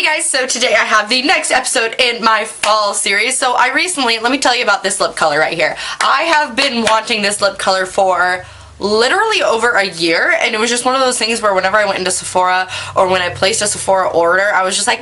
guys, so today I have the next episode in my fall series. So I recently, let me tell you about this lip color right here. I have been wanting this lip color for literally over a year, and it was just one of those things where whenever I went into Sephora or when I placed a Sephora order, I was just like,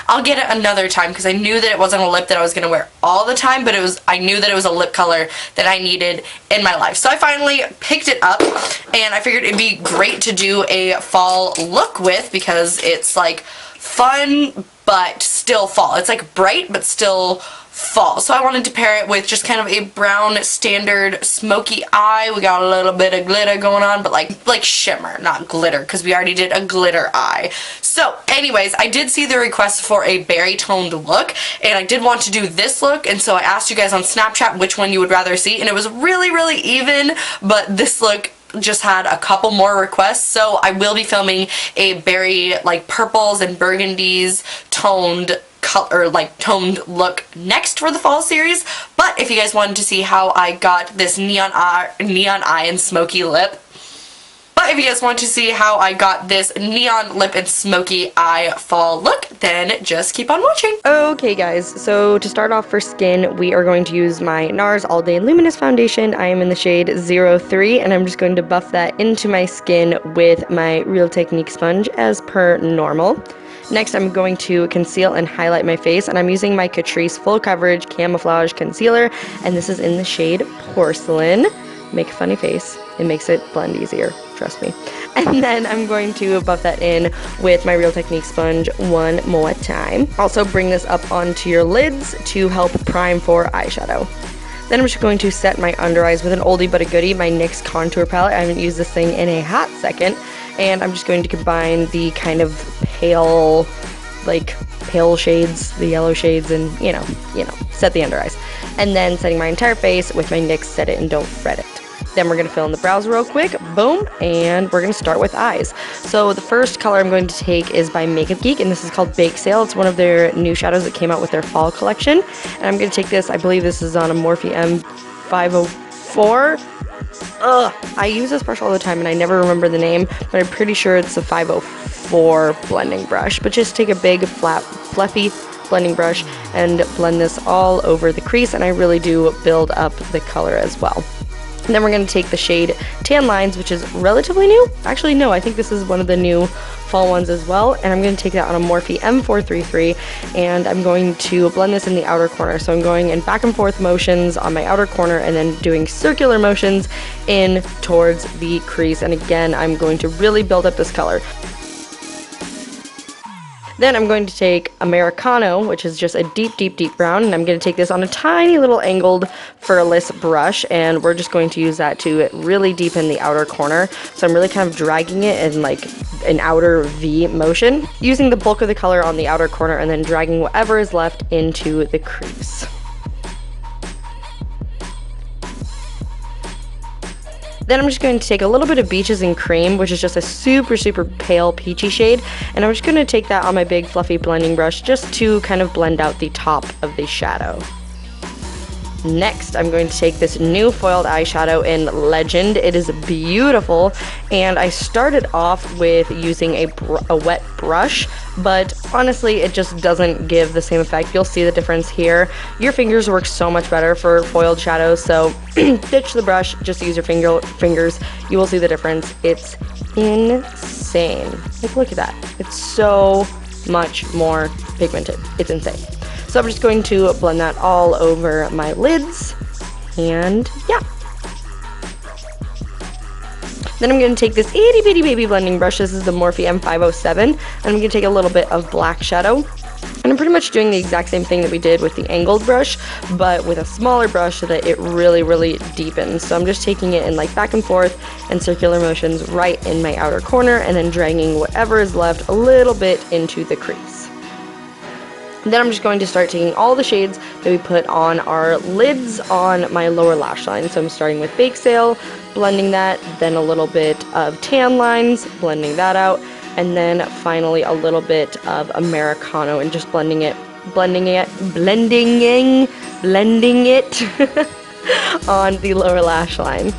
I'll get it another time, because I knew that it wasn't a lip that I was going to wear all the time, but I knew that it was a lip color that I needed in my life. So I finally picked it up, and I figured it'd be great to do a fall look with, because it's like fun but still fall. It's like bright but still fall. So I wanted to pair it with just kind of a brown standard smoky eye. We got a little bit of glitter going on, but like shimmer, not glitter, because we already did a glitter eye. So anyways, I did see the request for a berry toned look, and I did want to do this look, and so I asked you guys on Snapchat which one you would rather see, and it was really even, but this look just had a couple more requests, so I will be filming a berry, like purples and burgundies toned color, like toned look next for the fall series. But if you guys wanted to see how I got this neon eye and smoky lip, and smoky eye fall look, then just keep on watching. Okay guys, so to start off for skin, we are going to use my NARS All Day Luminous Foundation. I am in the shade 03, and I'm just going to buff that into my skin with my Real Technique sponge as per normal. Next, I'm going to conceal and highlight my face, and I'm using my Catrice Full Coverage Camouflage Concealer, and this is in the shade Porcelain. Make a funny face. It makes it blend easier, trust me. And then I'm going to buff that in with my Real Technique sponge one more time. Also bring this up onto your lids to help prime for eyeshadow. Then I'm just going to set my under eyes with an oldie but a goodie, my NYX contour palette. I haven't used this thing in a hot second. And I'm just going to combine the kind of pale shades, the yellow shades, and you know, set the under eyes. And then setting my entire face with my NYX Set It and Don't Fret It. Then we're going to fill in the brows real quick, boom, and we're going to start with eyes. So the first color I'm going to take is by Makeup Geek, and this is called Bake Sale. It's one of their new shadows that came out with their fall collection. And I'm going to take this, I believe this is on a Morphe M504. I use this brush all the time and I never remember the name, but I'm pretty sure it's a 504 blending brush. But just take a big, flat, fluffy blending brush and blend this all over the crease, and I really do build up the color as well. And then we're going to take the shade Tan Lines, which is relatively new. Actually, no, I think this is one of the new fall ones as well. And I'm going to take that on a Morphe M433, and I'm going to blend this in the outer corner. So I'm going in back and forth motions on my outer corner and then doing circular motions in towards the crease. And again, I'm going to really build up this color. Then I'm going to take Americano, which is just a deep brown, and I'm going to take this on a tiny little angled furless brush, and we're just going to use that to really deepen the outer corner. So I'm really kind of dragging it in like an outer V motion, using the bulk of the color on the outer corner and then dragging whatever is left into the crease. Then I'm just going to take a little bit of Beaches and Cream, which is just a super pale peachy shade, and I'm just going to take that on my big fluffy blending brush just to kind of blend out the top of the shadow. Next, I'm going to take this new foiled eyeshadow in Legend. It is beautiful, and I started off with using a wet brush, but honestly, it just doesn't give the same effect. You'll see the difference here. Your fingers work so much better for foiled shadows, so ditch the brush, just use your fingers. You will see the difference. It's insane. Like, look at that. It's so much more pigmented. It's insane. So I'm just going to blend that all over my lids, and yeah. Then I'm going to take this itty bitty baby blending brush. This is the Morphe M507, and I'm going to take a little bit of black shadow. And I'm pretty much doing the exact same thing that we did with the angled brush, but with a smaller brush so that it really deepens. So I'm just taking it in like back and forth and circular motions right in my outer corner, and then dragging whatever is left a little bit into the crease. Then I'm just going to start taking all the shades that we put on our lids on my lower lash line. So I'm starting with Bake Sale, blending that, then a little bit of Tan Lines, blending that out, and then finally a little bit of Americano and just blending it on the lower lash line.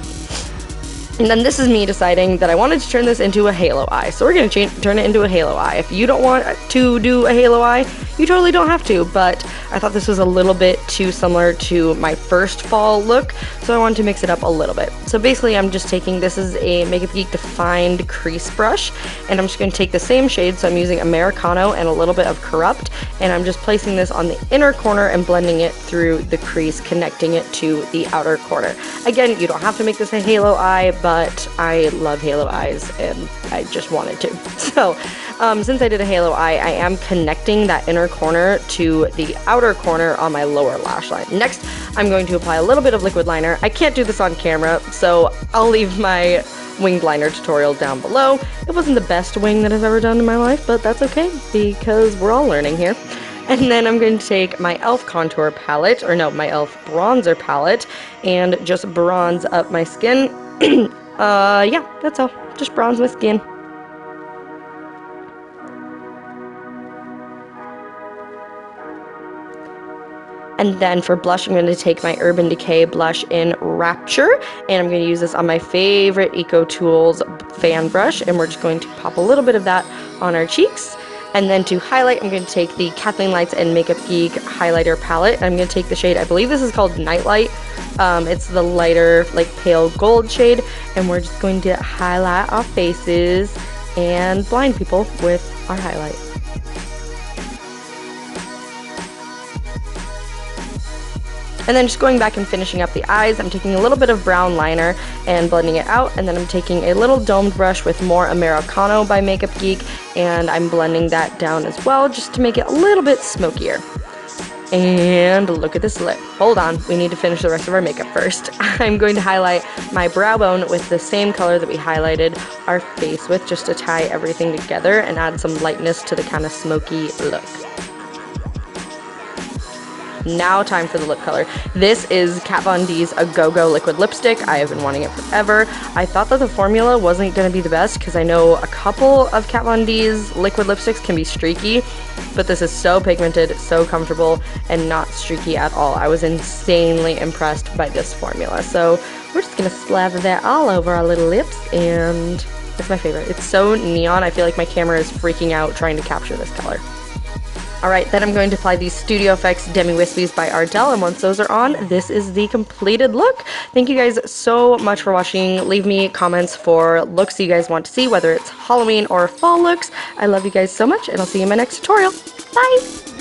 And then this is me deciding that I wanted to turn this into a halo eye. So we're going to turn it into a halo eye. If you don't want to do a halo eye, you totally don't have to. But I thought this was a little bit too similar to my first fall look, so I wanted to mix it up a little bit. So basically I'm just taking, this is a Makeup Geek defined crease brush, and I'm just going to take the same shade, so I'm using Americano and a little bit of Corrupt, and I'm just placing this on the inner corner and blending it through the crease, connecting it to the outer corner. Again, you don't have to make this a halo eye, but I love halo eyes and I just wanted to. So since I did a halo eye, I am connecting that inner corner to the outer corner on my lower lash line. Next, I'm going to apply a little bit of liquid liner. I can't do this on camera, so I'll leave my winged liner tutorial down below. It wasn't the best wing that I've ever done in my life, but that's okay because we're all learning here. And then I'm going to take my e.l.f. contour palette, or no, my e.l.f. bronzer palette, and just bronze up my skin. Yeah, that's all. Just bronze my skin. And then for blush, I'm going to take my Urban Decay blush in Rapture, and I'm going to use this on my favorite Eco Tools fan brush, and we're just going to pop a little bit of that on our cheeks. And then to highlight, I'm going to take the Kathleen Lights and Makeup Geek highlighter palette. I'm going to take the shade, I believe this is called Nightlight. It's the lighter, like pale gold shade, and we're just going to highlight our faces and blind people with our highlight. And then just going back and finishing up the eyes, I'm taking a little bit of brown liner and blending it out, and then I'm taking a little domed brush with more Americano by Makeup Geek, and I'm blending that down as well just to make it a little bit smokier. And look at this lip. Hold on, we need to finish the rest of our makeup first. I'm going to highlight my brow bone with the same color that we highlighted our face with, just to tie everything together and add some lightness to the kind of smoky look. Now time for the lip color. This is Kat Von D's A Go-Go liquid lipstick. I have been wanting it forever. I thought that the formula wasn't going to be the best because I know a couple of Kat Von D's liquid lipsticks can be streaky, but this is so pigmented, so comfortable, and not streaky at all. I was insanely impressed by this formula. So we're just going to slather that all over our little lips, and it's my favorite. It's so neon. I feel like my camera is freaking out trying to capture this color. Alright, then I'm going to apply these Studio Effects Demi Wispies by Ardell, and once those are on, this is the completed look. Thank you guys so much for watching. Leave me comments for looks you guys want to see, whether it's Halloween or fall looks. I love you guys so much, and I'll see you in my next tutorial. Bye!